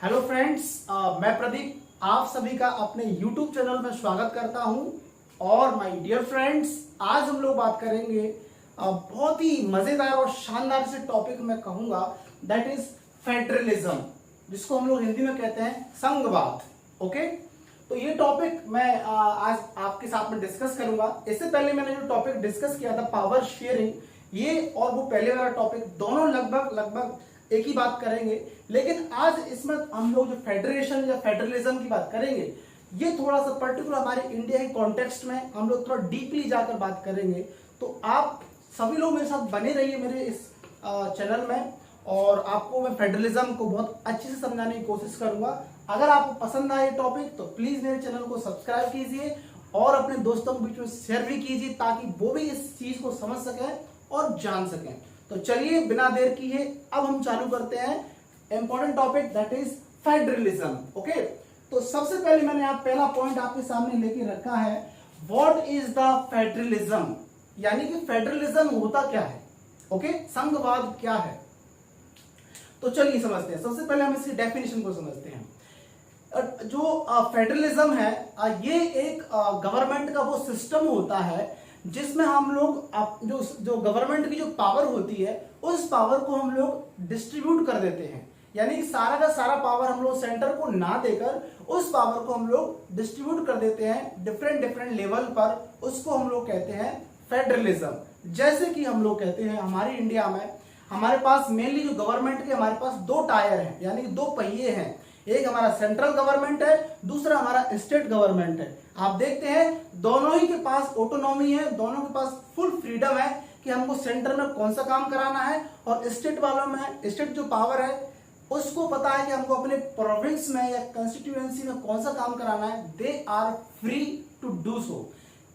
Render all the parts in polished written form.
Hello friends, मैं प्रदीप आप सभी का अपने YouTube चैनल में स्वागत करता हूं। और माय डियर फ्रेंड्स, आज हम लोग बात करेंगे बहुत ही मजेदार और शानदार से टॉपिक मैं कहूंगा, दैट इज फेडरलिज्म, जिसको हम लोग हिंदी में कहते हैं संघवाद। ओके, तो ये टॉपिक मैं आज आपके साथ में डिस्कस करूंगा। इससे पहले मैंने जो टॉपिक डिस्कस किया था पावर शेयरिंग, ये और वो पहले वाला टॉपिक दोनों लगभग एक ही बात करेंगे। लेकिन आज इसमें हम लोग जो फेडरेशन या फेडरलिज्म की बात करेंगे, ये थोड़ा सा पर्टिकुलर हमारे इंडिया के कॉन्टेक्स्ट में हम लोग थोड़ा डीपली जाकर बात करेंगे। तो आप सभी लोग मेरे साथ बने रहिए मेरे इस चैनल में, और आपको मैं फेडरलिज्म को बहुत अच्छे से समझाने की कोशिश करूंगा। अगर आपको पसंद आए टॉपिक तो प्लीज मेरे चैनल को सब्सक्राइब कीजिए और अपने दोस्तों के बीच में शेयर भी कीजिए, ताकि वो भी इस चीज को समझ सकें और जान सकें। तो चलिए बिना देर किए अब हम चालू करते हैं important topic, that is federalism. Okay, तो सबसे पहले मैंने पहला पॉइंट आपके सामने लेके रखा है, व्हाट इज द फेडरलिज्म, यानी कि फेडरलिज्म होता क्या है। ओके, संघवाद क्या है। तो चलिए समझते हैं। सबसे पहले हम इसकी डेफिनेशन को समझते हैं। जो फेडरलिज्म है, ये एक गवर्नमेंट का वो सिस्टम होता है जिसमें हम लोग जो गवर्नमेंट की जो पावर होती है, उस पावर को हम लोग डिस्ट्रीब्यूट कर देते हैं। यानी सारा का सारा पावर हम लोग सेंटर को ना देकर उस पावर को हम लोग डिस्ट्रीब्यूट कर देते हैं डिफरेंट लेवल पर। उसको हम लोग कहते हैं फेडरलिज्म। जैसे कि हम लोग कहते हैं हमारी इंडिया में हमारे पास मेनली जो गवर्नमेंट के हमारे पास दो टायर हैं, यानी कि दो पहिए हैं। एक हमारा सेंट्रल गवर्नमेंट है, दूसरा हमारा स्टेट गवर्नमेंट है। आप देखते हैं दोनों ही के पास ऑटोनॉमी है, दोनों के पास फुल फ्रीडम है कि हमको सेंटर में कौन सा काम कराना है, और स्टेट वालों में स्टेट जो पावर है उसको पता है कि हमको अपने प्रोविंस में या कंस्टिट्यूएंसी में कौन सा काम कराना है। They are free to do so.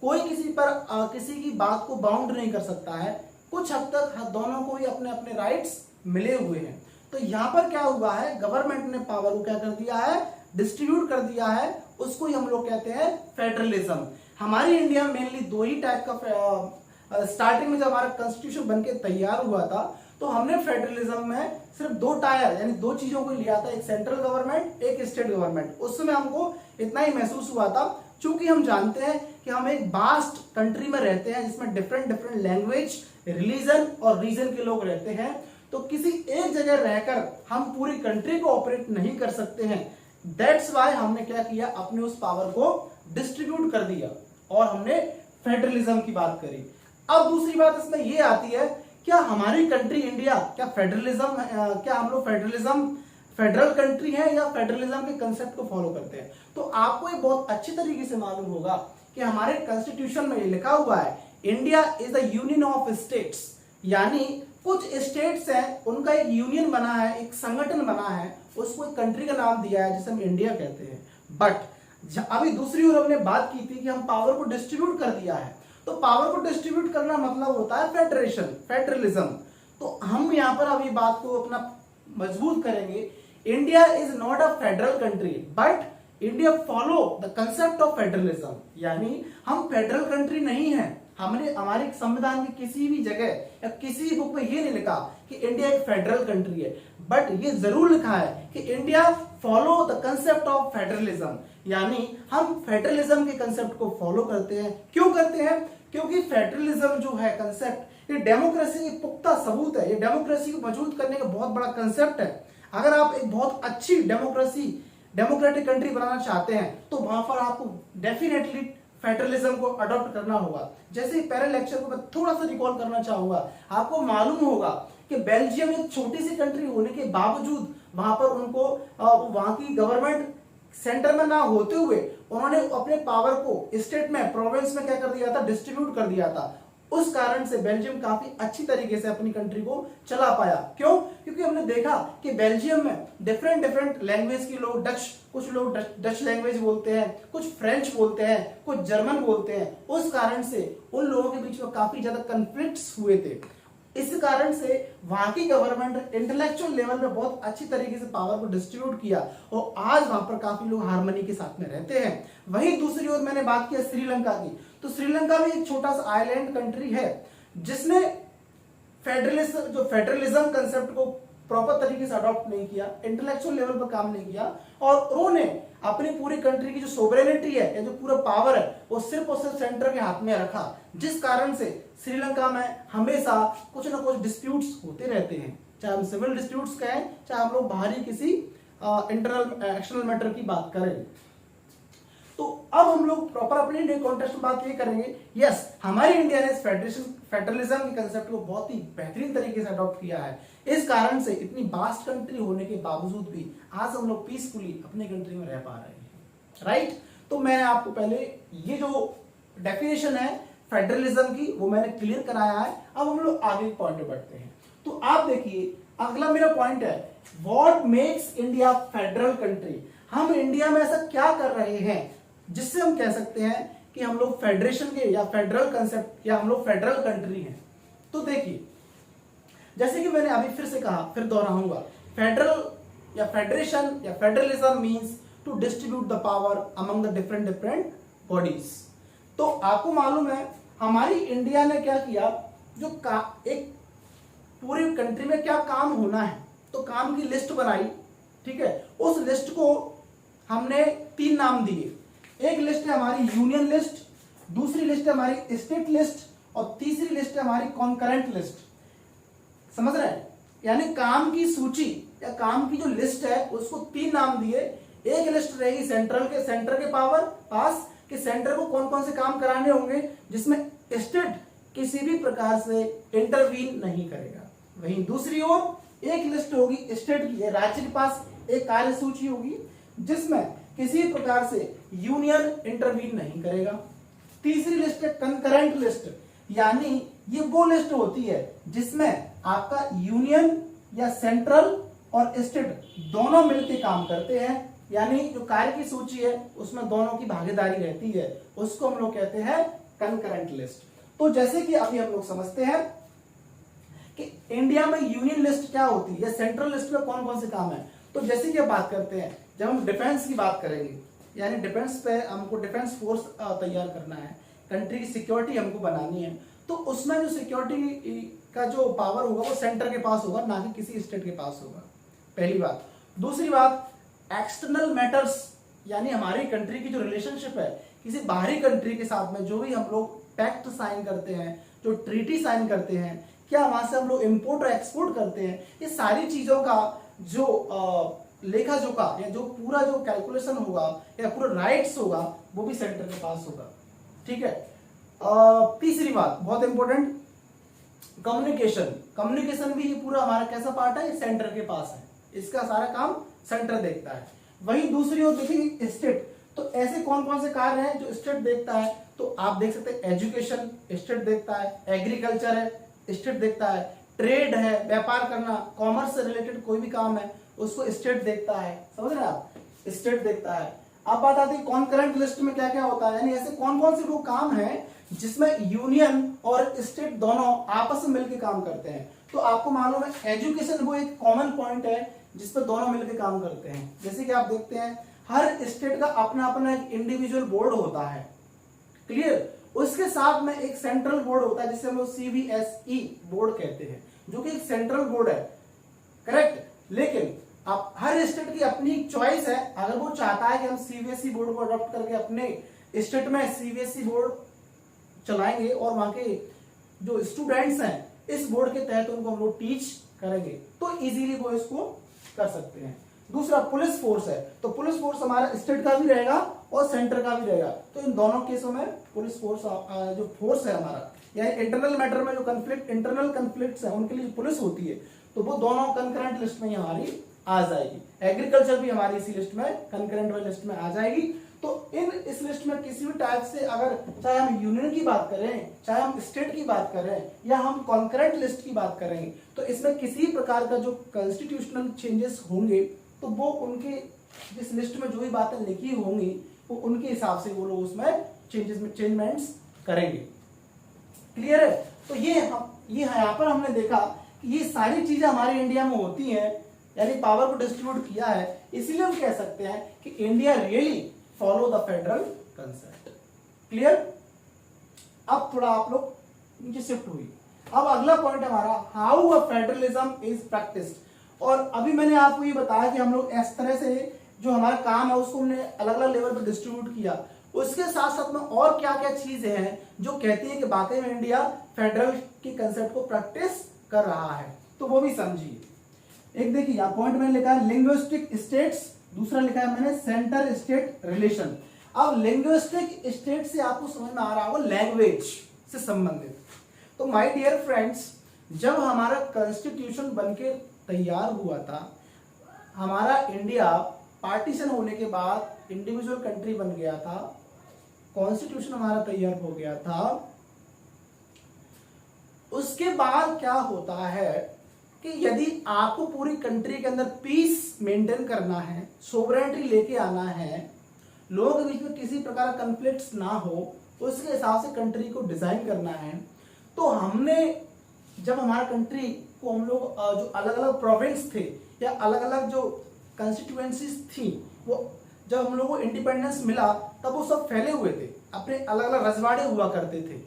कोई किसी पर किसी की बात को बाउंड नहीं कर सकता है। कुछ हद तक दोनों को ही अपने अपने राइट्स मिले हुए हैं। तो यहाँ पर क्या हुआ है, गवर्नमेंट ने पावर को क्या कर दिया है, डिस्ट्रीब्यूट कर दिया है। उसको ही हम लोग कहते हैं फेडरलिज्म। हमारी इंडिया में मेनली दो ही टाइप का स्टार्टिंग में जब हमारा कॉन्स्टिट्यूशन बनके तैयार हुआ था, तो हमने फेडरलिज्म में सिर्फ दो टायर यानी दो चीजों को लिया था, एक सेंट्रल गवर्नमेंट, एक स्टेट गवर्नमेंट। उस समय हमको इतना ही महसूस हुआ था, चूंकि हम जानते हैं कि हम एक वास्ट कंट्री में रहते हैं जिसमें डिफरेंट लैंग्वेज, रिलीजन और रीजन के लोग रहते हैं। तो किसी एक जगह रहकर हम पूरी कंट्री को ऑपरेट नहीं कर सकते हैं। दैट्स वाई हमने क्या किया, अपने उस पावर को डिस्ट्रीब्यूट कर दिया और हमने फेडरलिज्म की बात करी। अब दूसरी बात इसमें यह आती है, क्या हमारी कंट्री इंडिया क्या फेडरलिज्म, क्या हम लोग फेडरल कंट्री है या फेडरलिज्म के कंसेप्ट को फॉलो करते हैं। तो आपको ये बहुत अच्छी तरीके से मालूम होगा कि हमारे कॉन्स्टिट्यूशन में ये लिखा हुआ है, India is the union of states. यानी कुछ स्टेट्स हैं, उनका एक यूनियन बना है, एक संगठन बना है, उसको एक कंट्री का नाम दिया है जिसे हम इंडिया कहते हैं। बट अभी दूसरी ओर हमने बात की थी कि हम पावर को डिस्ट्रीब्यूट कर दिया है। तो पावर को डिस्ट्रीब्यूट करना मतलब होता है फेडरेशन, फेडरलिज्म। तो हम यहां पर अभी बात को अपना मजबूत करेंगे। India is not a federal country, but India follow the concept of federalism. यानी हम फेडरल कंट्री नहीं है। हमने हमारे संविधान की किसी भी जगह या किसी बुक में ये नहीं लिखा कि इंडिया एक फेडरल कंट्री है, बट ये जरूर लिखा है कि India follow the concept of federalism. यानी हम फेडरलिज्म के कंसेप्ट को फॉलो करते हैं। क्यों करते हैं? क्योंकि फेडरलिज्म जो है कंसेप्ट, ये डेमोक्रेसी की पुख्ता सबूत है। ये डेमोक्रेसी को मजबूत करने का बहुत बड़ा कंसेप्ट है। अगर आप एक बहुत अच्छी डेमोक्रेटिक कंट्री बनाना चाहते हैं, तो वहां पर आपको डेफिनेटली फेडरलिज्म को अडॉप्ट करना होगा। जैसे पहले लेक्चर को मैं थोड़ा सा रिकॉल करना चाहूंगा। आपको मालूम होगा कि बेल्जियम एक छोटी सी कंट्री होने के बावजूद वहां पर उनको वहां की गवर्नमेंट सेंटर में ना होते हुए उन्होंने अपने पावर को स्टेट में, प्रोविंस में क्या कर दिया था, डिस्ट्रीब्यूट कर दिया था। उस कारण से बेल्जियम काफी अच्छी तरीके से अपनी कंट्री को चला पाया। क्यों? क्योंकि हमने देखा कि बेल्जियम में डिफरेंट लैंग्वेज के लोग, कुछ लोग डच लैंग्वेज बोलते हैं, कुछ फ्रेंच बोलते हैं, कुछ जर्मन बोलते हैं। उस कारण से उन लोगों के बीच में काफी ज्यादा कन्फ्लिक्ट्स हुए थे। इस कारण से वहां की गवर्नमेंट इंटेलेक्चुअल लेवल पे बहुत अच्छी तरीके से पावर को डिस्ट्रीब्यूट किया, और आज वहां पर काफी लोग हार्मनी के साथ में रहते हैं। वहीं दूसरी ओर मैंने बात किया श्रीलंका की, तो श्रीलंका भी एक छोटा सा आइलैंड कंट्री है जिसने फेडरलिज्म कंसेप्ट को प्रॉपर तरीके से अडॉप्ट नहीं किया, इंटेलेक्चुअल लेवल पर काम नहीं किया, और उन्होंने अपनी पूरी कंट्री की जो सोवरेनिटी है या जो पूरा पावर है वो सिर्फ और सिर्फ सेंटर के हाथ में रखा, जिस कारण से श्रीलंका में हमेशा कुछ ना कुछ डिस्प्यूट्स होते रहते हैं, चाहे हम सिविल डिस्प्यूट्स कहें, चाहे हम लोग बाहरी किसी इंटरनल एक्सटर्नल मैटर की बात करें। तो अब हम लोग प्रॉपर अपने इंडियन कॉन्टेक्स्ट में बात ये करेंगे, यस हमारी इंडिया ने फेडरलिज्म के कंसेप्ट को बहुत ही बेहतरीन तरीके से अडॉप्ट किया है। इस कारण से इतनी वास्ट कंट्री होने के बावजूद भी आज हम लोग पीसफुली अपने कंट्री में रह पा रहे हैं, राइट। तो मैंने आपको पहले ये जो डेफिनेशन है फेडरलिज्म की वो मैंने क्लियर कराया है। अब हम लोग आगे पॉइंट पे बढ़ते हैं। तो आप देखिए अगला मेरा पॉइंट है, what makes India federal country. हम इंडिया में ऐसा क्या कर रहे हैं जिससे हम कह सकते हैं कि हम लोग फेडरेशन के या फेडरल कंसेप्ट या हम लोग फेडरल कंट्री हैं। तो देखिए जैसे कि मैंने अभी फिर से कहा, फिर दोहराऊंगा, फेडरल या फेडरेशन या federalism means to distribute the power among the different bodies. तो आपको मालूम है हमारी इंडिया ने क्या किया, एक पूरी कंट्री में क्या काम होना है तो काम की लिस्ट बनाई, ठीक है। उस लिस्ट को हमने 3 नाम दिए, एक लिस्ट है हमारी यूनियन लिस्ट, दूसरी लिस्ट है हमारी स्टेट लिस्ट, और तीसरी लिस्ट है हमारी कॉन्करेंट लिस्ट। समझ रहे हैं, यानी काम की सूची या काम की जो लिस्ट है उसको 3 नाम दिए। एक लिस्ट रहेगी सेंटर के पावर पास कि सेंटर को कौन कौन से काम कराने होंगे जिसमें स्टेट किसी भी प्रकार से इंटरवीन नहीं करेगा। वहीं दूसरी ओर एक लिस्ट होगी स्टेट की, राज्य के पास एक कार्य सूची होगी जिसमें किसी प्रकार से यूनियन इंटरवीन नहीं करेगा। तीसरी लिस्ट है कंकरेंट लिस्ट, यानी ये वो लिस्ट होती है जिसमें आपका यूनियन या सेंट्रल और स्टेट दोनों मिलकर काम करते हैं, यानी जो कार्य की सूची है उसमें दोनों की भागीदारी रहती है, उसको हम लोग कहते हैं कंकरेंट लिस्ट। तो जैसे कि अभी हम लोग समझते हैं कि इंडिया में यूनियन लिस्ट क्या होती है या सेंट्रल लिस्ट में कौन कौन से काम है। तो जैसे कि अब बात करते हैं, जब हम डिफेंस की बात करेंगे, यानी डिफेंस पे हमको डिफेंस फोर्स तैयार करना है, कंट्री की सिक्योरिटी हमको बनानी है, तो उसमें जो सिक्योरिटी का जो पावर होगा वो सेंटर के पास होगा, ना कि किसी स्टेट के पास होगा, पहली बात। दूसरी बात, एक्सटर्नल मैटर्स यानी हमारी कंट्री की जो रिलेशनशिप है किसी बाहरी कंट्री के साथ में, जो भी हम लोग पैक्ट साइन करते हैं, जो ट्रीटी साइन करते हैं, क्या वहां से हम लोग इंपोर्ट और एक्सपोर्ट करते हैं, ये सारी चीजों का जो लेखा जोखा या जो पूरा जो कैलकुलेशन होगा या पूरा राइट्स होगा वो भी सेंटर के पास होगा, ठीक है। तीसरी बात बहुत इंपॉर्टेंट, कम्युनिकेशन भी ये पूरा हमारा कैसा पार्ट है, सेंटर के पास है, इसका सारा काम सेंटर देखता है। वहीं दूसरी ओर देखेंगे स्टेट, तो ऐसे कौन कौन से कार्य हैं जो स्टेट देखता है, तो आप देख सकते हैं एजुकेशन स्टेट देखता है, एग्रीकल्चर है स्टेट देखता है, ट्रेड है व्यापार करना, कॉमर्स से रिलेटेड कोई भी काम है उसको स्टेट देखता है, समझ रहे हैं आप, स्टेट देखता है। अब बात आती है कॉन्करेंट लिस्ट में क्या क्या होता है, यानी ऐसे कौन कौन से वो काम है जिसमें यूनियन और स्टेट दोनों आपस में मिलकर काम करते हैं। तो आपको मालूम है एजुकेशन वो एक कॉमन पॉइंट है जिसपे दोनों मिलकर काम करते हैं। जैसे कि आप देखते हैं हर स्टेट का अपना अपना एक इंडिविजुअल बोर्ड होता है, क्लियर, उसके साथ में एक सेंट्रल बोर्ड होता है जिसे हम लोग CBSE बोर्ड कहते हैं, जो कि एक सेंट्रल बोर्ड है, करेक्ट। लेकिन अब हर स्टेट की अपनी चॉइस है, अगर वो चाहता है कि हम CBSE बोर्ड को अडॉप्ट करके अपने स्टेट में CBSE बोर्ड चलाएंगे और वहां के जो स्टूडेंट्स हैं इस बोर्ड के तहत उनको हम लोग टीच करेंगे, तो इजीली वो इसको कर सकते हैं। दूसरा पुलिस फोर्स है, तो पुलिस फोर्स हमारा स्टेट का भी रहेगा और सेंटर का भी रहेगा, तो इन दोनों केसों में पुलिस फोर्स जो फोर्स है हमारा, यानी इंटरनल मैटर में जो इंटरनल कन्फ्लिक्ट्स है उनके लिए पुलिस होती है, तो वो दोनों कंकरेंट लिस्ट में हमारी आ जाएगी। एग्रीकल्चर भी हमारी इसी लिस्ट में कंकरेंट वाली लिस्ट में आ जाएगी। तो इस लिस्ट में किसी भी टाइप से अगर चाहे हम यूनियन की बात करें, चाहे हम स्टेट की बात करें या हम कॉन्करेंट लिस्ट की बात करेंगे, तो इसमें किसी प्रकार का जो कॉन्स्टिट्यूशनल चेंजेस होंगे तो वो उनके जिस लिस्ट में जो भी बातें लिखी होंगी वो उनके हिसाब से वो लोग उसमें चेंजमेंट्स करेंगे, क्लियर है। तो ये यहाँ पर हमने देखा कि ये सारी चीजें हमारे इंडिया में होती हैं, यानी पावर को डिस्ट्रीब्यूट किया है, इसलिए हम कह सकते हैं कि India really follow the federal concept, clear. अब थोड़ा आप लोग नीचे शिफ्ट हुई। अब अगला पॉइंट हमारा how a federalism is practised, और अभी मैंने आपको ये बताया कि हम लोग इस तरह से जो हमारा काम है उसको हमने अलग अलग लेवल पर डिस्ट्रीब्यूट किया। उसके साथ साथ में और क्या क्या चीजें हैं जो कहती है कि वाकई में इंडिया फेडरल के कंसेप्ट को प्रैक्टिस कर रहा है, तो वो भी समझिए। एक देखिए यहाँ पॉइंट मैंने लिखा है लिंग्विस्टिक स्टेट्स, दूसरा लिखा है मैंने सेंटर स्टेट रिलेशन। अब लिंग्विस्टिक स्टेट से आपको समझ में आ रहा होगा लैंग्वेज से संबंधित। तो माय डियर फ्रेंड्स, जब हमारा कॉन्स्टिट्यूशन बनके तैयार हुआ था, हमारा इंडिया पार्टीशन होने के बाद इंडिविजुअल कंट्री बन गया था, कॉन्स्टिट्यूशन हमारा तैयार हो गया था। उसके बाद क्या होता है कि यदि आपको पूरी कंट्री के अंदर पीस मेंटेन करना है, सोवरेनिटी लेके आना है, लोगों के बीच में किसी प्रकार का कॉन्फ्लिक्ट्स ना हो, उसके हिसाब से कंट्री को डिजाइन करना है, तो हमने जब हमारा कंट्री को हम लोग जो अलग अलग प्रोविंस थे या अलग अलग जो कंस्टिट्यूएंसीज थी, वो जब हम लोग को इंडिपेंडेंस मिला तब वो सब फैले हुए थे, अपने अलग अलग रजवाड़े हुआ करते थे।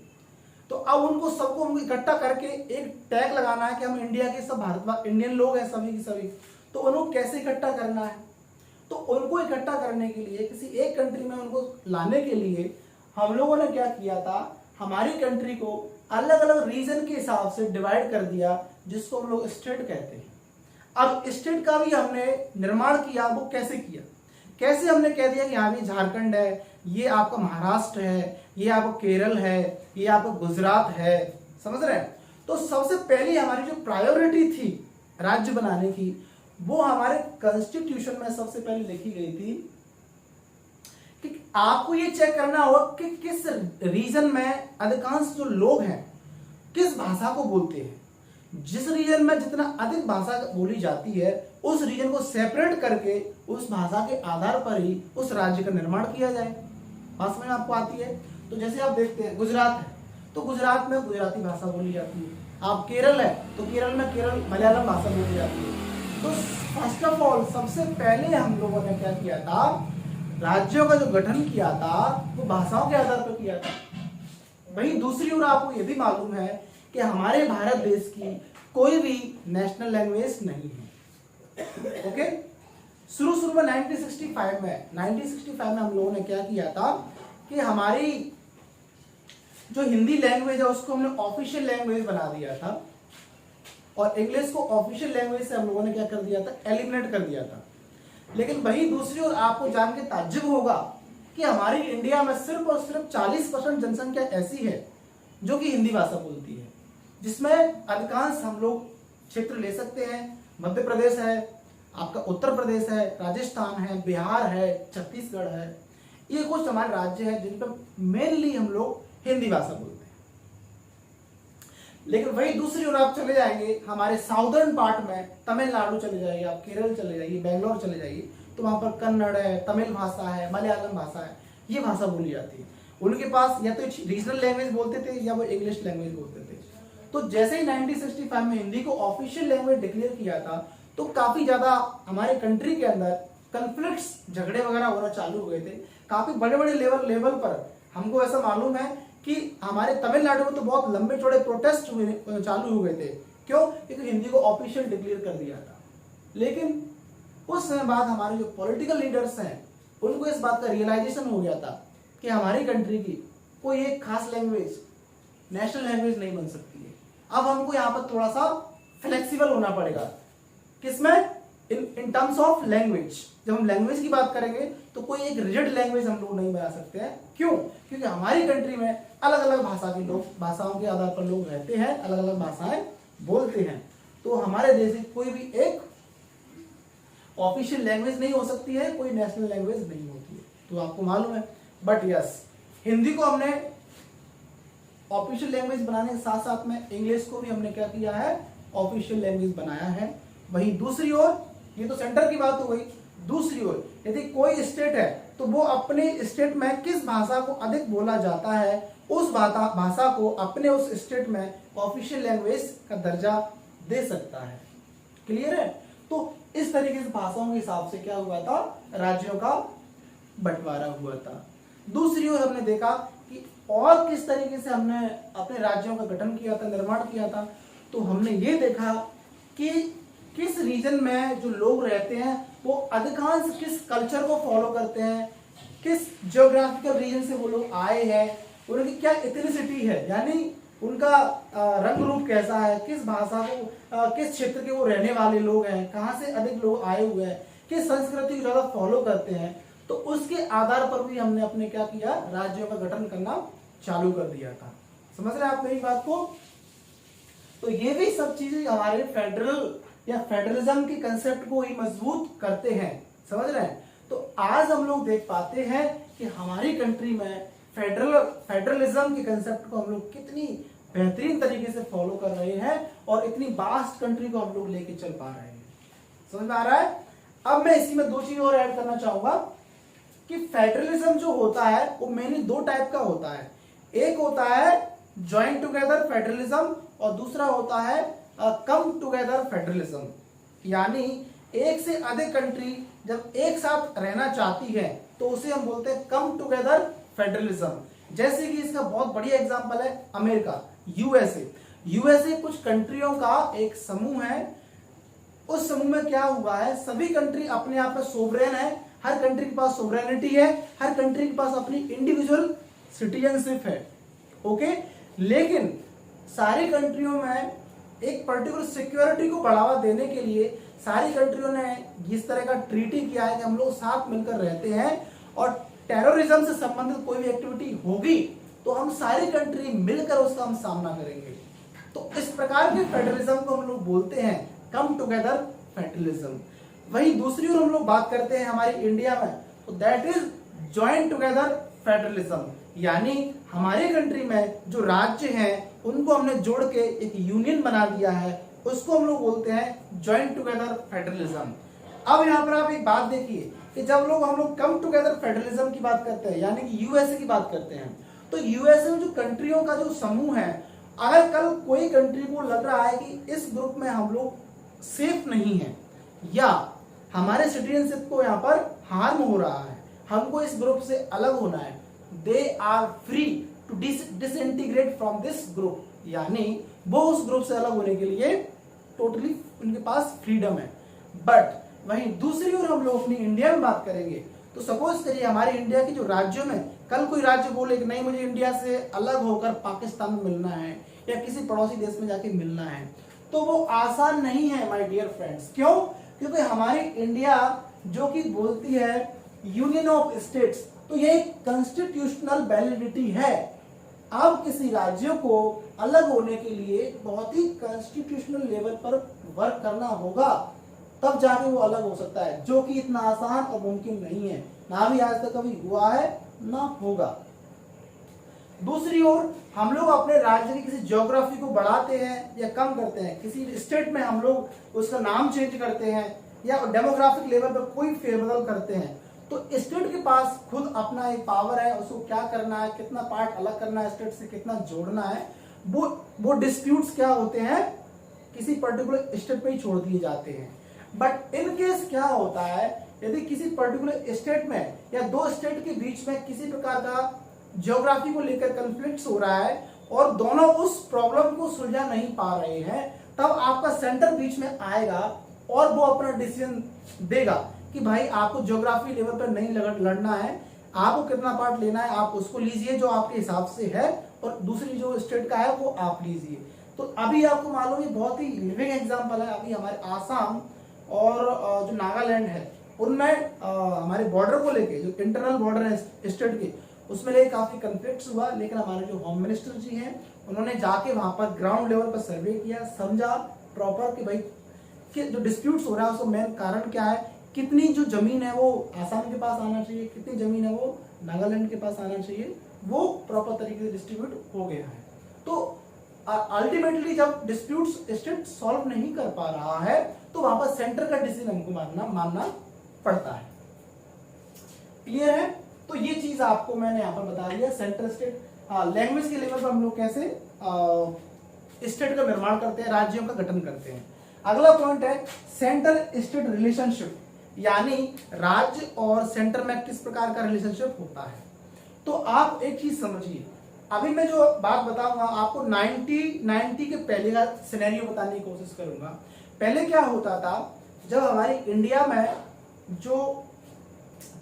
तो अब उनको सबको हमको इकट्ठा करके एक टैग लगाना है कि हम इंडिया के सब भारत इंडियन लोग हैं सभी की सभी। तो उनको कैसे इकट्ठा करना है, तो उनको इकट्ठा करने के लिए किसी एक कंट्री में उनको लाने के लिए हम लोगों ने क्या किया था, हमारी कंट्री को अलग अलग रीजन के हिसाब से डिवाइड कर दिया, जिसको हम लोग स्टेट कहते हैं। अब स्टेट का भी हमने निर्माण किया, वो कैसे किया, कैसे हमने कह दिया कि यहाँ भी झारखंड है, ये आपका महाराष्ट्र है, ये आपका केरल है, ये आपका गुजरात है, समझ रहे हैं। तो सबसे पहले हमारी जो प्रायोरिटी थी राज्य बनाने की, वो हमारे कॉन्स्टिट्यूशन में सबसे पहले लिखी गई थी कि आपको ये चेक करना होगा कि किस रीजन में अधिकांश जो लोग हैं किस भाषा को बोलते हैं। जिस रीजन में जितना अधिक भाषा बोली जाती है, उस रीजन को सेपरेट करके उस भाषा के आधार पर ही उस राज्य का निर्माण किया जाए। बात समझ में आपको आती है। तो जैसे आप देखते हैं गुजरात है तो गुजरात में गुजराती भाषा बोली जाती है, आप केरल है तो केरल में केरल मलयालम भाषा बोली जाती है। तो फर्स्ट ऑफ ऑल सबसे पहले हम लोगों ने क्या किया था, राज्यों का जो गठन किया था वो भाषाओं के आधार पर किया था। वहीं दूसरी ओर आपको ये भी मालूम है कि हमारे भारत देश की कोई भी नेशनल लैंग्वेज नहीं है। ओके, शुरू में 1965 में हम लोगों ने क्या किया था कि हमारी जो हिंदी लैंग्वेज है उसको हमने ऑफिशियल लैंग्वेज बना दिया था, और इंग्लिश को ऑफिशियल लैंग्वेज से हम लोगों ने क्या कर दिया था, एलिमिनेट कर दिया था। लेकिन वहीं दूसरी ओर आपको जान के ताज्जुब होगा कि हमारी इंडिया में सिर्फ और सिर्फ 40% जनसंख्या ऐसी है जो कि हिंदी भाषा बोलती है, जिसमें अधिकांश हम लोग क्षेत्र ले सकते हैं। मध्य प्रदेश है, आपका उत्तर प्रदेश है, राजस्थान है, बिहार है, छत्तीसगढ़ है, ये कुछ हमारे राज्य हैं जिन पर मेनली हम लोग हिंदी भाषा बोलते हैं। लेकिन वही दूसरी ओर आप चले जाएंगे हमारे साउदर्न पार्ट में, तमिलनाडु चले जाइए, आप केरल चले जाइए, बेंगलोर चले जाइए, तो वहां पर कन्नड़ है, तमिल भाषा है, मलयालम भाषा है, ये भाषा बोली जाती है। उनके पास या तो रीजनल लैंग्वेज बोलते थे या वो इंग्लिश लैंग्वेज बोलते थे। तो जैसे ही 1965 में हिंदी को ऑफिशियल लैंग्वेज डिक्लेयर किया था, तो काफी ज्यादा हमारे कंट्री के अंदर कॉन्फ्लिक्ट्स, झगड़े वगैरह होना चालू हुए थे। काफी बड़े बड़े लेवल पर हमको ऐसा मालूम है कि हमारे तमिलनाडु में तो बहुत लंबे चौड़े प्रोटेस्ट चालू हो गए थे। क्यों? क्योंकि हिंदी को ऑफिशियल डिक्लेयर कर दिया था। लेकिन उस समय बाद हमारे जो पॉलिटिकल लीडर्स हैं उनको इस बात का रियलाइजेशन हो गया था कि हमारी कंट्री की कोई एक खास लैंग्वेज नेशनल लैंग्वेज नहीं बन सकती है। अब हमको यहाँ पर थोड़ा सा फ्लेक्सिबल होना पड़ेगा। किसमें? In terms of language. जब हम लैंग्वेज की बात करेंगे तो कोई एक रिजिड लैंग्वेज हम लोग नहीं बना सकते हैं। क्यों? क्योंकि हमारी कंट्री में अलग अलग भाषा के लोग, भाषाओं के आधार पर लोग रहते हैं, अलग अलग भाषाएं बोलते हैं। तो हमारे देश की कोई भी एक ऑफिशियल लैंग्वेज नहीं हो सकती है, कोई नेशनल लैंग्वेज नहीं होती है, तो आपको मालूम है। बट यस, हिंदी को हमने ऑफिशियल लैंग्वेज बनाने के साथ साथ में इंग्लिश को भी हमने क्या किया है, ऑफिशियल लैंग्वेज बनाया है। वहीं दूसरी ओर, ये तो सेंटर की बात हो गई, दूसरी ओर यदि कोई स्टेट है तो वो अपने स्टेट में किस भाषा को अधिक बोला जाता है, उस भाषा को अपने उस स्टेट में ऑफिशियल लैंग्वेज का दर्जा दे सकता है। क्लियर है? तो इस तरीके से भाषाओं के हिसाब से क्या हुआ था, राज्यों का बंटवारा हुआ था। दूसरी ओर हमने देखा कि और किस तरीके से हमने अपने राज्यों का गठन किया था, निर्माण किया था। तो हमने ये देखा कि किस रीजन में जो लोग रहते हैं वो अधिकांश किस कल्चर को फॉलो करते हैं, किस जियोग्राफिकल रीजन से वो लोग आए हैं, उनकी क्या इथनिसिटी है, यानी उनका रंग रूप कैसा है, किस भाषा को किस क्षेत्र के वो रहने वाले लोग हैं, कहाँ से अधिक लोग आए हुए हैं, किस संस्कृति को ज्यादा फॉलो करते हैं। तो उसके आधार पर भी हमने अपने क्या किया, राज्यों का गठन करना चालू कर दिया था। समझ रहे हैं आप मेरी बात को? तो ये भी सब चीजें हमारे फेडरल या फेडरलिज्म के कंसेप्ट को ही मजबूत करते हैं। समझ रहे हैं? तो आज हम लोग देख पाते हैं कि हमारी कंट्री में फेडरलिज्म के कंसेप्ट को हम लोग कितनी बेहतरीन तरीके से फॉलो कर रहे हैं और इतनी वास्ट कंट्री को हम लोग लेके चल पा रहे हैं। समझ में आ रहा है? अब मैं इसी में दो चीज और ऐड करना चाहूंगा कि फेडरलिज्म जो होता है वो मेनली दो टाइप का होता है। एक होता है ज्वाइंट टुगेदर फेडरलिज्म और दूसरा होता है कम टुगेदर फेडरलिज्म। यानी एक से अधिक कंट्री जब एक साथ रहना चाहती है तो उसे हम बोलते हैं कम टुगेदर फेडरलिज्म। जैसे कि इसका बहुत बढ़िया एग्जांपल है अमेरिका, यूएसए कुछ कंट्रियों का एक समूह है। उस समूह में क्या हुआ है, सभी कंट्री अपने आप में सोवरेन है, हर कंट्री के पास सोवरेनिटी है, हर कंट्री के पास अपनी इंडिविजुअल सिटीजनशिप है। ओके, लेकिन सारी कंट्रियों में एक पर्टिकुलर सिक्योरिटी को बढ़ावा देने के लिए सारी कंट्रियों ने इस तरह का ट्रीटी किया है कि हम लोग साथ मिलकर रहते हैं और टेररिज्म से संबंधित कोई भी एक्टिविटी होगी तो हम सारी कंट्री मिलकर उसका हम सामना करेंगे। तो इस प्रकार के फेडरलिज्म को हम लोग बोलते हैं कम टुगेदर फेडरलिज्म। वहीं दूसरी ओर हम लोग बात करते हैं हमारी इंडिया में, तो that is joint together federalism. यानी हमारी कंट्री में जो राज्य हैं उनको हमने जोड़ के एक यूनियन बना दिया है, उसको हम लोग बोलते हैं जॉइंट टुगेदर फेडरलिज्म। अब यहाँ पर आप एक बात देखिए कि जब हम लोग कम टुगेदर फेडरलिज्म की बात करते हैं यानी कि यूएसए की बात करते हैं, तो यूएसए में जो कंट्रियों का जो समूह है, अगर कल कोई कंट्री को लग रहा है कि इस ग्रुप में हम लोग सेफ नहीं है या हमारे सिटीजनशिप को यहाँ पर हार्म हो रहा है, हमको इस ग्रुप से अलग होना है, they are free to disintegrate from this group. यानी वो उस ग्रुप से अलग होने के लिए टोटली उनके पास फ्रीडम है। बट वहीं दूसरी ओर हम लोग अपनी इंडिया में बात करेंगे, तो सपोज करिए हमारे इंडिया के जो राज्यों में कल कोई राज्य बोले कि नहीं मुझे इंडिया से अलग होकर पाकिस्तान में मिलना है या किसी पड़ोसी देश में जाके मिलना है, तो वो आसान नहीं है माय डियर फ्रेंड्स। क्यों? क्योंकि हमारी इंडिया जो कि बोलती है यूनियन ऑफ स्टेट्स, तो ये एक कॉन्स्टिट्यूशनल वैलिडिटी है। अब किसी राज्यों को अलग होने के लिए बहुत ही कॉन्स्टिट्यूशनल लेवल पर वर्क करना होगा, तब जाके वो अलग हो सकता है, जो कि इतना आसान और मुमकिन नहीं है, ना भी आज तक कभी हुआ है ना होगा। दूसरी ओर हम लोग अपने राज्य की किसी ज्योग्राफी को बढ़ाते हैं या कम करते हैं, किसी स्टेट में हम लोग उसका नाम चेंज करते हैं या डेमोग्राफिक लेवल पर कोई फेरबदल करते हैं, तो स्टेट के पास खुद अपना एक पावर है, उसको क्या करना है, कितना पार्ट अलग करना है, स्टेट से कितना जोड़ना है, वो डिस्प्यूट्स क्या होते हैं किसी पर्टिकुलर स्टेट पे ही छोड़ दिए जाते हैं। बट इन केस क्या होता है, यदि किसी पर्टिकुलर स्टेट में या दो स्टेट के बीच में किसी प्रकार का ज्योग्राफी को लेकर कॉन्फ्लिक्ट हो रहा है और दोनों उस प्रॉब्लम को सुलझा नहीं पा रहे हैं, तब आपका सेंटर बीच में आएगा और वो अपना डिसीजन देगा कि भाई आपको ज्योग्राफी लेवल पर नहीं लड़ना है, आपको कितना पार्ट लेना है आप उसको लीजिए जो आपके हिसाब से है, और दूसरी जो स्टेट का है वो आप लीजिए। तो अभी आपको मालूम है बहुत ही लिविंग एग्जांपल है, अभी हमारे आसाम और जो नागालैंड है उनमें हमारे बॉर्डर को लेके जो इंटरनल बॉर्डर है स्टेट के, उसमें लेके काफी कॉन्फ्लिक्ट हुआ, लेकिन हमारे जो होम मिनिस्टर जी हैं उन्होंने जाके वहां पर ग्राउंड लेवल पर सर्वे किया, समझा प्रॉपर कि भाई कि जो डिस्प्यूट्स हो रहा है उसका मेन कारण क्या है, कितनी जो जमीन है वो आसाम के पास आना चाहिए, कितनी जमीन है वो नागालैंड के पास आना चाहिए, वो प्रॉपर तरीके से डिस्ट्रीब्यूट हो गया है। तो अल्टीमेटली जब डिस्प्यूट्स स्टेट सॉल्व नहीं कर पा रहा है तो वहां पर सेंटर का डिसीजन हमको मानना पड़ता है। क्लियर है? तो ये चीज आपको मैंने यहाँ पर बता दिया। सेंटर स्टेट लैंग्वेज के लेवल पर हम लोग कैसे स्टेट का निर्माण करते हैं, राज्यों का गठन करते हैं। अगला पॉइंट है सेंटर स्टेट रिलेशनशिप, यानी राज्य और सेंटर में किस प्रकार का रिलेशनशिप होता है। तो आप एक चीज समझिए, अभी मैं जो बात बताऊंगा आपको 90 के पहले का सिनेरियो बताने की कोशिश करूंगा। पहले क्या होता था, जब हमारी इंडिया में जो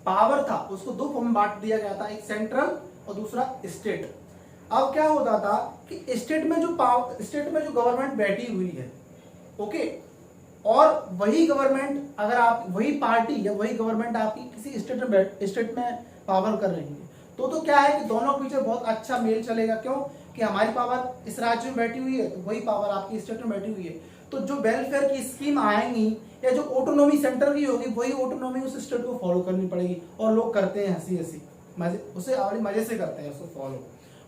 पावर था उसको दो फॉर्म में बांट दिया गया था, एक सेंट्रल और दूसरा स्टेट। अब क्या होता था कि स्टेट में जो गवर्नमेंट बैठी हुई है, ओके, और वही गवर्नमेंट, अगर आप वही पार्टी या वही गवर्नमेंट आपकी किसी स्टेट में पावर कर रही है, तो क्या है कि दोनों के बीच बहुत अच्छा मेल चलेगा। क्यों कि हमारी पावर इस राज्य में बैठी हुई है, तो वही पावर आपकी स्टेट में बैठी हुई है, तो जो वेलफेयर की स्कीम आएंगी या जो ऑटोनॉमी सेंटर की होगी, वही ऑटोनॉमी उस स्टेट को फॉलो करनी पड़ेगी। और लोग करते हैं हंसी हंसी उसे मजे से करते हैं उसको फॉलो,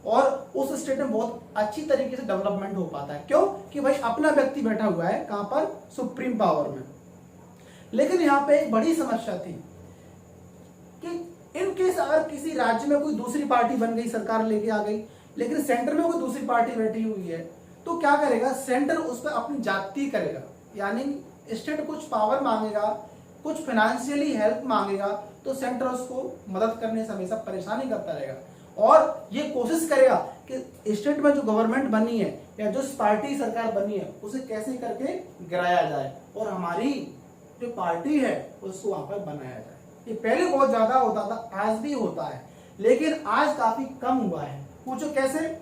और उस स्टेट में बहुत अच्छी तरीके से डेवलपमेंट हो पाता है। क्यों कि भाई अपना व्यक्ति बैठा हुआ है कहां पर, सुप्रीम पावर में। लेकिन यहाँ पे एक बड़ी समस्या थी कि इन केस अगर किसी राज्य में कोई दूसरी पार्टी बन गई, सरकार लेके आ गई, लेकिन सेंटर में कोई दूसरी पार्टी बैठी हुई है, तो क्या करेगा, सेंटर उस पर अपनी जाति करेगा, यानी स्टेट कुछ पावर मांगेगा, कुछ फाइनेंशियली हेल्प मांगेगा, तो सेंटर उसको मदद करने से हमेशा परेशानी करता रहेगा और ये कोशिश करेगा कि स्टेट में जो गवर्नमेंट बनी है या जो पार्टी सरकार बनी है उसे कैसे करके गिराया जाए और हमारी जो पार्टी है उसको वहां पर बनाया जाए। ये पहले बहुत ज्यादा होता था, आज भी होता है, लेकिन आज काफी कम हुआ है। पूछो कैसे?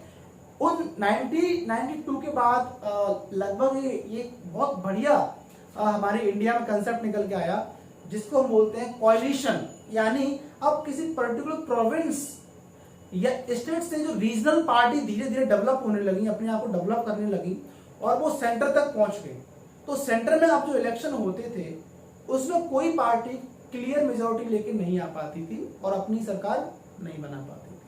उन 1992 के बाद लगभग ये बहुत बढ़िया हमारे इंडिया में कंसेप्ट निकल के आया, जिसको हम बोलते हैं कोएलिशन। यानी अब किसी पर्टिकुलर प्रोविंस या स्टेट से जो रीजनल पार्टी धीरे धीरे डेवलप होने लगी, अपने आप को डेवलप करने लगी और वो सेंटर तक पहुंच गई। तो सेंटर में अब जो इलेक्शन होते थे उसमें कोई पार्टी क्लियर मेजोरिटी लेके नहीं आ पाती थी और अपनी सरकार नहीं बना पाती थी।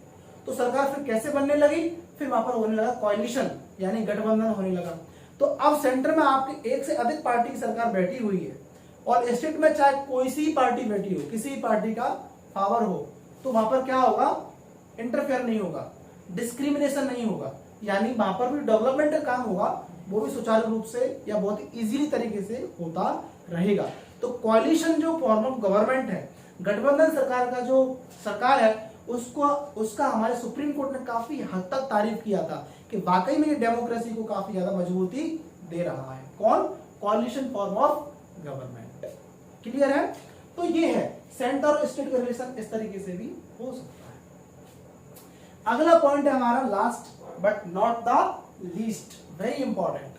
तो सरकार फिर कैसे बनने लगी? फिर वहां पर होने लगा कोएलिशन, यानी गठबंधन होने लगा। तो अब सेंटर में आपके एक से अधिक पार्टी की सरकार बैठी हुई है और स्टेट में चाहे कोई सी पार्टी बैठी हो, किसी पार्टी का पावर हो, तो वहां पर क्या होगा, इंटरफेयर नहीं होगा, डिस्क्रिमिनेशन नहीं होगा, यानी वहां पर भी डेवलपमेंट का काम होगा, वो भी सुचारू रूप से या बहुत ही इजीली तरीके से होता रहेगा। तो कोएलिशन जो फॉर्म ऑफ गवर्नमेंट है, गठबंधन सरकार का जो सरकार है, उसका हमारे सुप्रीम कोर्ट ने काफी हद तक तारीफ किया था कि वाकई में ये डेमोक्रेसी को काफी ज्यादा मजबूती दे रहा है। कौन? Coalition form of government. Clear है? तो ये है सेंटर और स्टेट का रिलेशन, इस तरीके से भी हो सकता है। अगला पॉइंट है हमारा last but not the least, very important,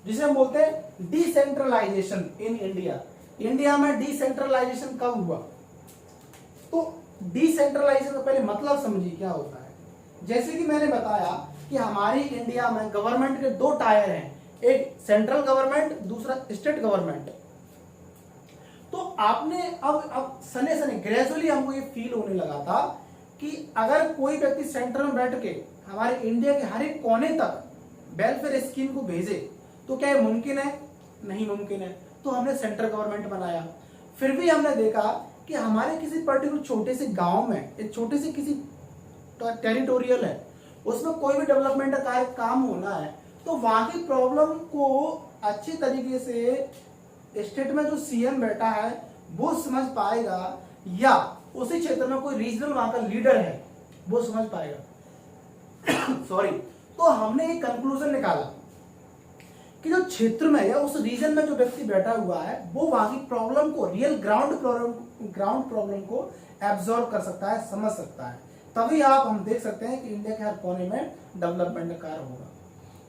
जिसे हम बोलते हैं डिसेंट्रलाइजेशन इन इंडिया। इंडिया में डिसेंट्रलाइजेशन कब हुआ? तो डिसेंट्रलाइजेशन का पहले मतलब समझिए क्या होता है। जैसे कि मैंने बताया कि हमारी इंडिया में गवर्नमेंट के दो टायर हैं, एक सेंट्रल गवर्नमेंट, दूसरा स्टेट गवर्नमेंट। तो आपने अब सने सने ग्रेजुअली हमको ये फील होने लगा था कि अगर कोई व्यक्ति सेंटर में बैठ के हमारे इंडिया के हर एक कोने तक वेलफेयर स्कीम को भेजे, तो क्या ये मुमकिन है? नहीं मुमकिन है। तो हमने सेंट्रल गवर्नमेंट बनाया। फिर भी हमने देखा कि हमारे किसी पर्टिकुलर छोटे से गांव में, एक छोटे से किसी टेरिटोरियल है, उसमें कोई भी डेवलपमेंट का काम होना है, तो वहां की प्रॉब्लम को अच्छी तरीके से स्टेट में जो सीएम बैठा है वो समझ पाएगा, या उसी क्षेत्र में कोई रीजनल वहां का लीडर है वो समझ पाएगा। सॉरी। तो हमने एक कंक्लूजन निकाला कि जो क्षेत्र में या उस रीजन में जो व्यक्ति बैठा हुआ है वो वहां की प्रॉब्लम को, रियल ग्राउंड प्रॉब्लम को एब्जॉर्व कर सकता है, समझ सकता है। तभी हम देख सकते हैं कि इंडिया के हर कोने में डेवलपमेंट का कार्य होगा।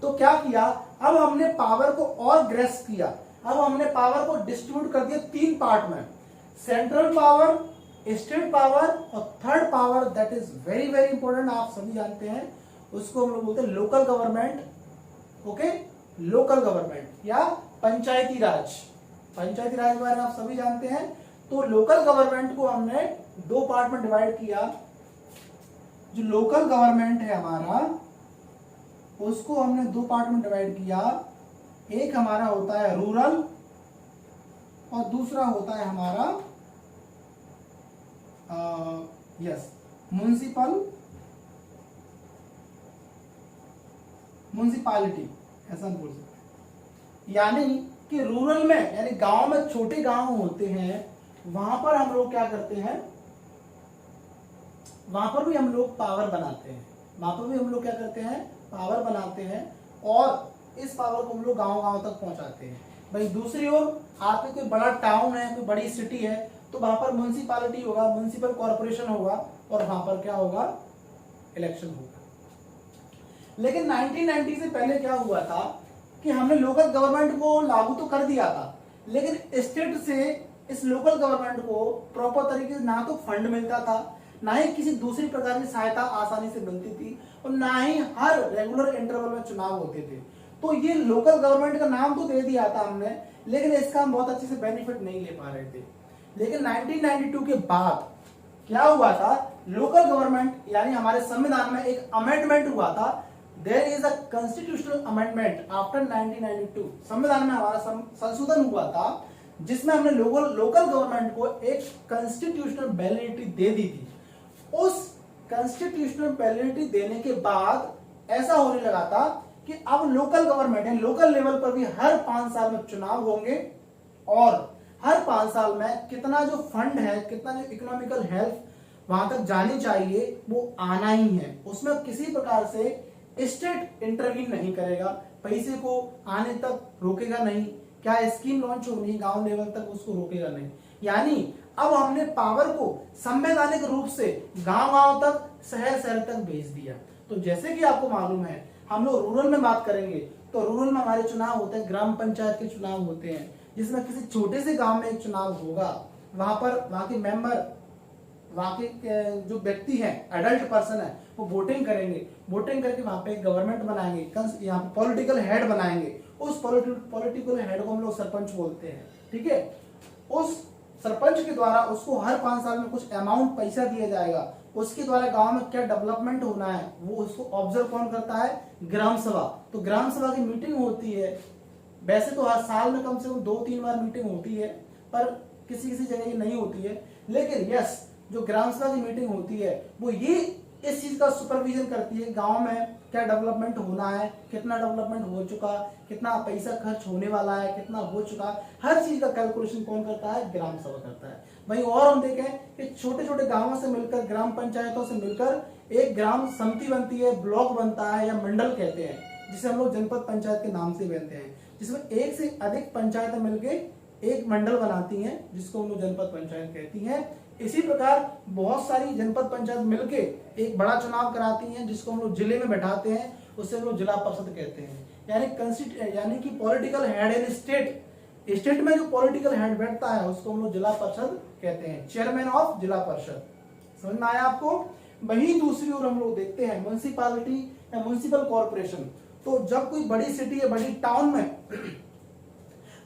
तो क्या किया, अब हमने पावर को और ग्रेस्प किया। अब हमने पावर को डिस्ट्रीब्यूट कर दिया तीन पार्ट में, सेंट्रल पावर, स्टेट पावर और third power, that is very very important, आप सभी जानते हैं, उसको हम लोग बोलते हैं local government. Okay, local government या पंचायती राज। पंचायती राज के बारे में आप सभी जानते हैं। तो लोकल गवर्नमेंट को हमने दो पार्ट में डिवाइड किया। जो लोकल गवर्नमेंट है हमारा, उसको हमने दो पार्ट में डिवाइड किया। एक हमारा होता है रूरल और दूसरा होता है हमारा म्युनिसिपालिटी, ऐसा बोल सकते हैं। यानी कि रूरल में, यानी गांव में, छोटे गांव होते हैं, वहां पर हम लोग क्या करते हैं, वहां पर भी हम लोग पावर बनाते हैं। वहां पर भी हम लोग क्या करते हैं, पावर बनाते हैं और इस पावर को हम लोग गांव गांव तक पहुंचाते हैं। भाई दूसरी ओर आपके कोई बड़ा टाउन है, कोई बड़ी सिटी है, तो वहां पर म्युनिसिपैलिटी होगा, म्युनिसिपल कॉर्पोरेशन होगा, और वहां पर क्या होगा, इलेक्शन होगा। लेकिन 1990 से पहले क्या हुआ था कि हमने लोकल गवर्नमेंट को लागू तो कर दिया था, लेकिन स्टेट से इस लोकल गवर्नमेंट को प्रॉपर तरीके से ना तो फंड मिलता था, ना ही किसी दूसरी प्रकार की सहायता आसानी से मिलती थी, और ना ही हर रेगुलर इंटरवल में चुनाव होते थे। तो ये लोकल गवर्नमेंट का नाम तो दे दिया था हमने, लेकिन इसका हम बहुत अच्छे से बेनिफिट नहीं ले पा रहे थे। लेकिन 1992 के बाद क्या हुआ था, लोकल गवर्नमेंट यानी हमारे संविधान में एक अमेंडमेंट हुआ था। There is a constitutional amendment after 1992। संविधान में हमारा संशोधन हुआ था, जिसमें हमने लोकल गवर्नमेंट को एक कॉन्स्टिट्यूशनल वैलिडिटी दे दी थी। उस कॉन्स्टिट्यूशनल वैलिडिटी देने के बाद ऐसा होने लगा था कि अब लोकल गवर्नमेंट है, लोकल लेवल पर भी हर 5 साल में चुनाव होंगे, और हर 5 साल में कितना जो फंड है, कितना जो इकोनॉमिकल हेल्प वहां तक जानी चाहिए, वो आना ही है। उसमें किसी प्रकार से स्टेट इंटरवीन नहीं करेगा, पैसे को आने तक रोकेगा नहीं, क्या स्कीम लॉन्च होगी गांव लेवल तक उसको रोकेगा नहीं। यानी अब हमने पावर को संवैधानिक रूप से गांव गांव तक, शहर शहर तक भेज दिया। तो जैसे कि आपको मालूम है, हम लोग रूरल में बात करेंगे तो रूरल में हमारे चुनाव होते हैं, ग्राम पंचायत के चुनाव होते हैं, जिसमें किसी छोटे से गांव में एक चुनाव होगा। वहां पर वहां के मेंबर, वहां के जो व्यक्ति हैं, एडल्ट पर्सन है, वो वोटिंग करेंगे, वोटिंग करके वहां पे एक गवर्नमेंट बनाएंगे, यहाँ पे पॉलिटिकल हेड बनाएंगे। उस पॉलिटिकल हेड को हम लोग सरपंच बोलते हैं, ठीक है। उस सरपंच के द्वारा उसको हर 5 साल में कुछ अमाउंट पैसा दिया जाएगा, उसके द्वारा गांव में क्या डेवलपमेंट होना है वो उसको ऑब्जर्व कौन करता है, ग्राम सभा। तो ग्राम सभा की मीटिंग होती है, वैसे तो हर साल में कम से कम 2-3 बार मीटिंग होती है, पर किसी किसी जगह ये नहीं होती है। लेकिन यस, जो ग्राम सभा की मीटिंग होती है वो ये इस चीज का सुपरविजन करती है, गांव में क्या डेवलपमेंट होना है, कितना डेवलपमेंट हो चुका, कितना पैसा खर्च होने वाला है, कितना हो चुका, हर चीज का कैलकुलेशन कौन करता है, ग्राम सभा करता है भाई। और हम देखें कि छोटे छोटे गांवों से मिलकर, ग्राम पंचायतों से मिलकर एक ग्राम समिति बनती है, ब्लॉक बनता है, या मंडल कहते हैं, जिसे हम लोग जनपद पंचायत के नाम से बनते हैं, जिसमें एक से अधिक पंचायतें मिलकर एक मंडल बनाती हैं, जिसको हम लोग जनपद पंचायत कहती हैं। इसी प्रकार बहुत सारी जनपद पंचायत मिलके एक बड़ा चुनाव कराती हैं, जिसको हम लोग जिले में बैठाते हैं, उससे हम लोग जिला परिषद कहते हैं। यानी कि पॉलिटिकल हेड इन स्टेट में जो पॉलिटिकल हेड बैठता है उसको हम लोग जिला परिषद कहते हैं, चेयरमैन ऑफ जिला परिषद। समझ में आया आपको। वही दूसरी ओर हम लोग देखते हैं म्युनिसिपैलिटी या म्युनिसिपल कॉर्पोरेशन। तो जब कोई बड़ी सिटी है, बड़ी टाउन में,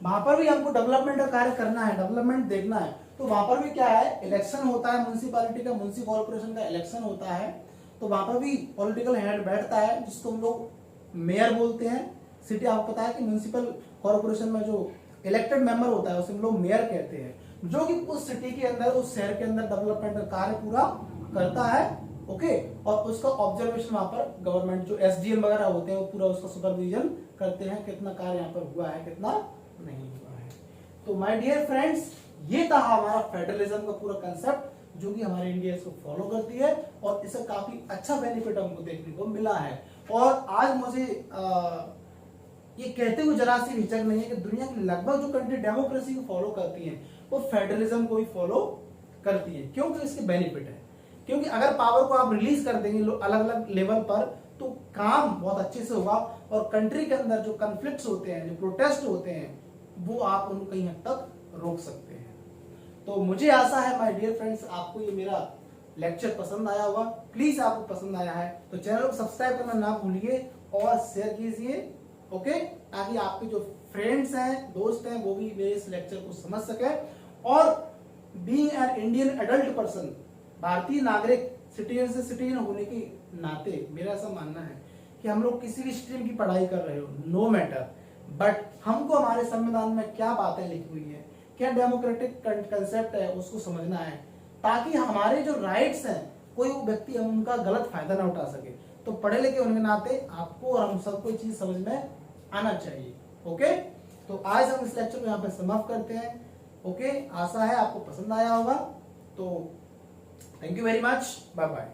वहां पर भी हमको डेवलपमेंट का कार्य करना है, डेवलपमेंट देखना है, तो वहां पर भी क्या है, इलेक्शन होता है, म्युनिसिपैलिटी का, म्युनिसिपल कॉर्पोरेशन का इलेक्शन होता है। तो वहां पर भी पॉलिटिकल हेड बैठता है, जिसको हम लोग मेयर बोलते हैं। सिटी, आपको पता है कि म्युनिसिपल कॉर्पोरेशन में जो इलेक्टेड मेंबर होता है उसे हम लोग मेयर कहते हैं, जो कि उस सिटी के अंदर, उस शहर के अंदर डेवलपमेंट का कार्य पूरा करता है। ओके, और उसका ऑब्जर्वेशन वहां पर गवर्नमेंट जो एसडीएम वगैरह होते हैं वो पूरा उसका सुपरविजन करते हैं, कितना कार्य यहाँ पर हुआ है, कितना नहीं हुआ है। तो माय डियर फ्रेंड्स, ये था हमारा फेडरलिज्म का पूरा कंसेप्ट, जो कि हमारे इंडिया इसको फॉलो करती है, और इससे काफी अच्छा बेनिफिट हमको देखने को मिला है। और आज मुझे ये कहते हुए जरा सी हिचक नहीं है कि दुनिया की लगभग जो कंट्री डेमोक्रेसी को फॉलो करती है वो फेडरलिज्म को ही फॉलो करती है, क्योंकि इसके बेनिफिट है। क्योंकि अगर पावर को आप रिलीज कर देंगे अलग अलग लेवल पर, तो काम बहुत अच्छे से होगा, और कंट्री के अंदर जो कॉन्फ्लिक्ट्स होते हैं, जो प्रोटेस्ट होते हैं, वो आप उनको कहीं हद तक रोक सकते हैं। तो मुझे आशा है माय डियर फ्रेंड्स, आपको ये मेरा लेक्चर पसंद आया होगा। प्लीज आपको पसंद आया है तो चैनल को सब्सक्राइब करना ना भूलिए और शेयर कीजिए, ओके, ताकि आपके जो फ्रेंड्स हैं, दोस्त हैं, वो भी मेरे इस लेक्चर को समझ सके। और being an Indian adult person, भारतीय नागरिक, सिटीजन होने के नाते मेरा ऐसा मानना है कि हम लोग किसी भी स्ट्रीम की पढ़ाई कर रहे हो, नो मैटर, बट हमको हमारे संविधान में क्या बातें लिखी हुई है, क्या डेमोक्रेटिक कंसेप्ट है, उसको समझना है, ताकि हमारे जो राइट्स हैं कोई व्यक्ति उनका गलत फायदा ना उठा सके। तो पढ़े लिखे होने के नाते आपको और हम सबको ये चीज समझ में आना चाहिए। ओके, तो आज हम इस लेक्चर को यहाँ पे समाप्त करते हैं। ओके, आशा है आपको पसंद आया होगा। तो thank you very much, bye bye.